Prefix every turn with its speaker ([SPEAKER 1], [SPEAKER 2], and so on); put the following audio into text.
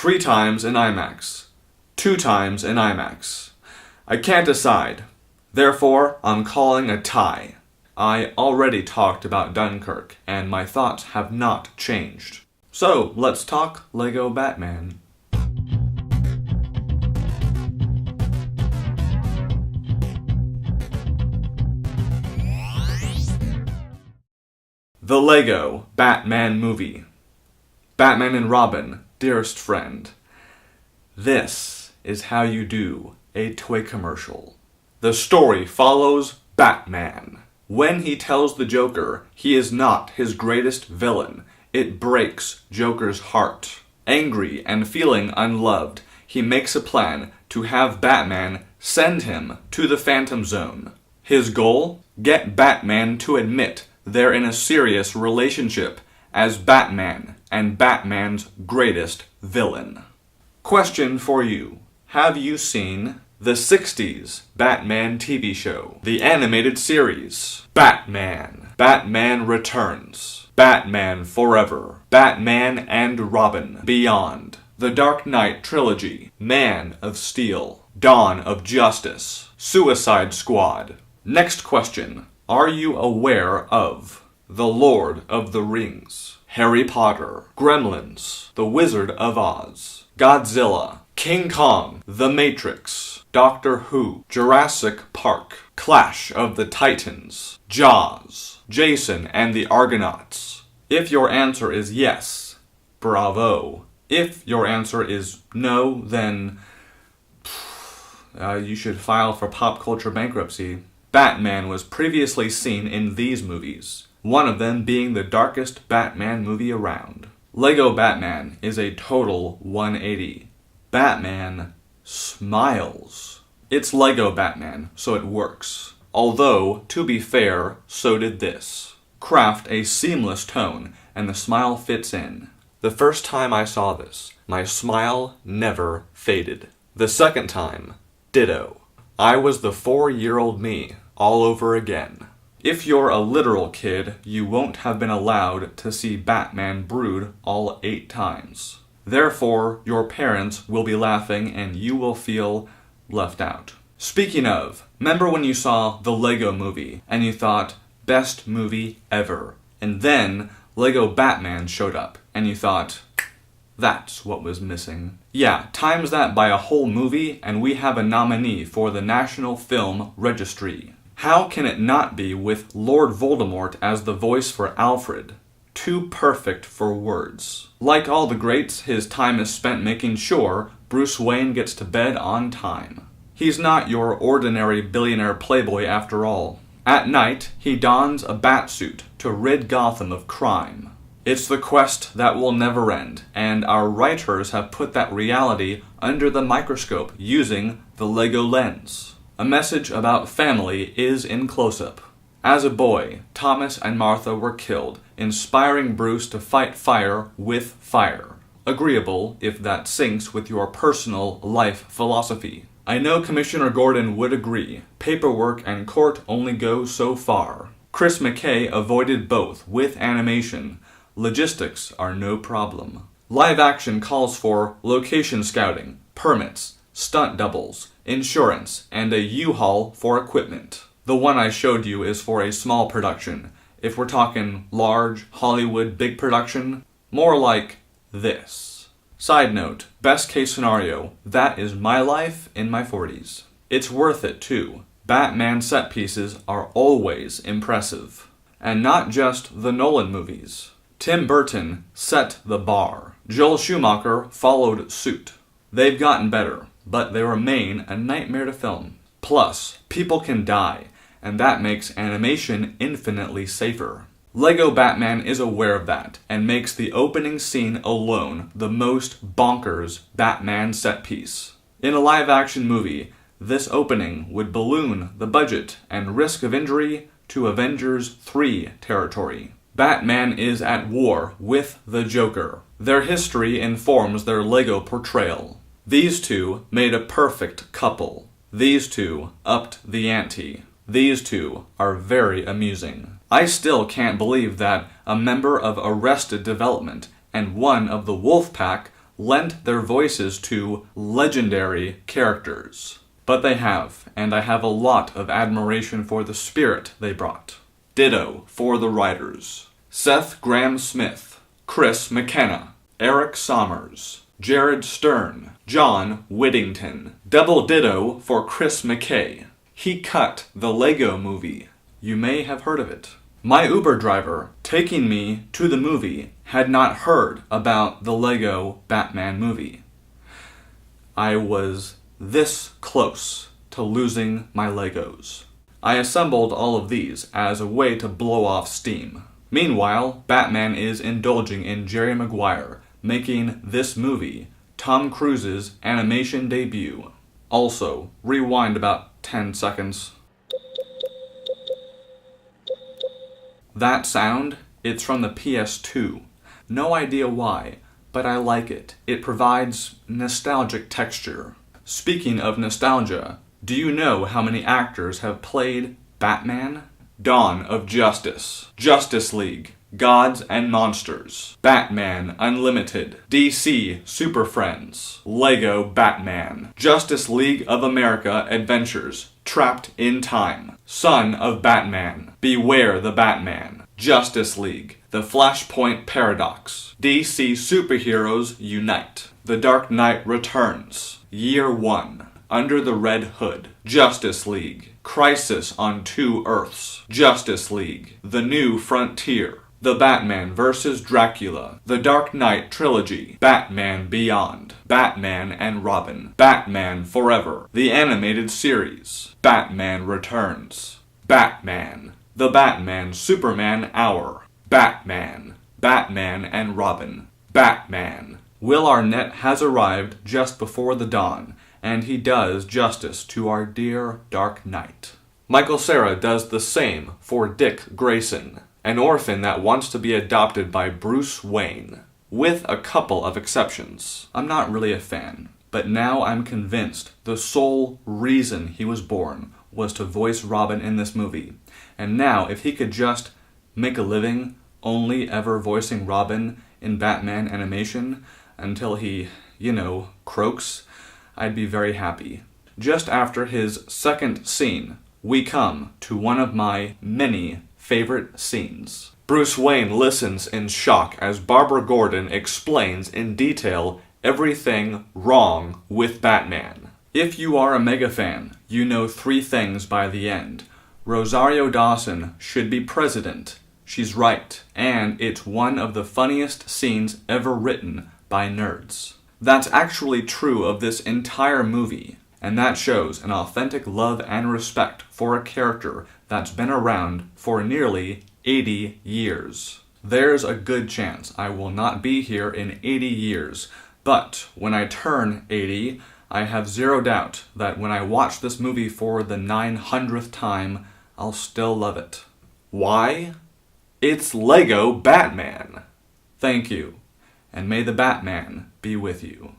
[SPEAKER 1] 3 times in IMAX. 2 times in IMAX. I can't decide. Therefore, I'm calling a tie. I already talked about Dunkirk, and my thoughts have not changed. So, let's talk Lego Batman. The Lego Batman Movie. Batman and Robin, dearest friend. This is how you do a toy commercial. The story follows Batman. When he tells the Joker he is not his greatest villain, it breaks Joker's heart. Angry and feeling unloved, he makes a plan to have Batman send him to the Phantom Zone. His goal? Get Batman to admit they're in a serious relationship as Batman and Batman's greatest villain. Question for you. Have you seen the 60s Batman TV show? The animated series? Batman. Batman Returns. Batman Forever. Batman and Robin. Beyond. The Dark Knight Trilogy. Man of Steel. Dawn of Justice. Suicide Squad. Next question. Are you aware of The Lord of the Rings, Harry Potter, Gremlins, The Wizard of Oz, Godzilla, King Kong, The Matrix, Doctor Who, Jurassic Park, Clash of the Titans, Jaws, Jason and the Argonauts? If your answer is yes, bravo. If your answer is no, then you should file for pop culture bankruptcy. Batman was previously seen in these movies, one of them being the darkest Batman movie around. Lego Batman is a total 180. Batman smiles. It's Lego Batman, so it works. Although, to be fair, so did this. Craft a seamless tone, and the smile fits in. The first time I saw this, my smile never faded. The second time, ditto. I was the 4-year-old me, all over again. If you're a literal kid, you won't have been allowed to see Batman brood all 8 times. Therefore, your parents will be laughing and you will feel left out. Speaking of, remember when you saw the Lego Movie and you thought, best movie ever, and then Lego Batman showed up and you thought, that's what was missing. Yeah, times that by a whole movie and we have a nominee for the National Film Registry. How can it not be with Lord Voldemort as the voice for Alfred? Too perfect for words. Like all the greats, his time is spent making sure Bruce Wayne gets to bed on time. He's not your ordinary billionaire playboy after all. At night, he dons a bat suit to rid Gotham of crime. It's the quest that will never end, and our writers have put that reality under the microscope using the Lego lens. A message about family is in close-up. As a boy, Thomas and Martha were killed, inspiring Bruce to fight fire with fire. Agreeable if that syncs with your personal life philosophy. I know Commissioner Gordon would agree. Paperwork and court only go so far. Chris McKay avoided both with animation. Logistics are no problem. Live action calls for location scouting, permits, stunt doubles, insurance, and a U-Haul for equipment. The one I showed you is for a small production. If we're talking large, Hollywood, big production, more like this. Side note, best case scenario, that is my life in my 40s. It's worth it too. Batman set pieces are always impressive. And not just the Nolan movies. Tim Burton set the bar. Joel Schumacher followed suit. They've gotten better, but they remain a nightmare to film. Plus, people can die, and that makes animation infinitely safer. Lego Batman is aware of that, and makes the opening scene alone the most bonkers Batman set piece. In a live-action movie, this opening would balloon the budget and risk of injury to Avengers 3 territory. Batman is at war with the Joker. Their history informs their Lego portrayal. These two made a perfect couple. These two upped the ante. These two are very amusing. I still can't believe that a member of Arrested Development and one of the Wolf Pack lent their voices to legendary characters. But they have, and I have a lot of admiration for the spirit they brought. Ditto for the writers. Seth Grahame-Smith, Chris McKenna, Eric Sommers, Jared Stern, John Whittington. Double ditto for Chris McKay. He cut the Lego Movie. You may have heard of it. My Uber driver taking me to the movie had not heard about the Lego Batman movie. I was this close to losing my Legos. I assembled all of these as a way to blow off steam. Meanwhile, Batman is indulging in Jerry Maguire, making this movie Tom Cruise's animation debut. Also, rewind about 10 seconds. That sound, it's from the PS2. No idea why, but I like it. It provides nostalgic texture. Speaking of nostalgia, do you know how many actors have played Batman? Dawn of Justice, Justice League, Gods and Monsters, Batman Unlimited, DC Super Friends, Lego Batman, Justice League of America Adventures, Trapped in Time, Son of Batman, Beware the Batman, Justice League, The Flashpoint Paradox, DC Superheroes Unite, The Dark Knight Returns, Year One, Under the Red Hood, Justice League, Crisis on Two Earths, Justice League, The New Frontier, The Batman vs. Dracula, The Dark Knight Trilogy, Batman Beyond, Batman and Robin, Batman Forever, The Animated Series, Batman Returns, Batman, The Batman Superman Hour, Batman, Batman and Robin, Batman. Will Arnett has arrived just before the dawn, and he does justice to our dear Dark Knight. Michael Cera does the same for Dick Grayson, an orphan that wants to be adopted by Bruce Wayne, with a couple of exceptions. I'm not really a fan, but now I'm convinced the sole reason he was born was to voice Robin in this movie. And now, if he could just make a living only ever voicing Robin in Batman animation until he, croaks, I'd be very happy. Just after his second scene, we come to one of my many favorite scenes. Bruce Wayne listens in shock as Barbara Gordon explains in detail everything wrong with Batman. If you are a mega fan, you know 3 things by the end. Rosario Dawson should be president. She's right, and it's one of the funniest scenes ever written by nerds. That's actually true of this entire movie, and that shows an authentic love and respect for a character that's been around for nearly 80 years. There's a good chance I will not be here in 80 years, but when I turn 80, I have zero doubt that when I watch this movie for the 900th time, I'll still love it. Why? It's Lego Batman! Thank you, and may the Batman be with you.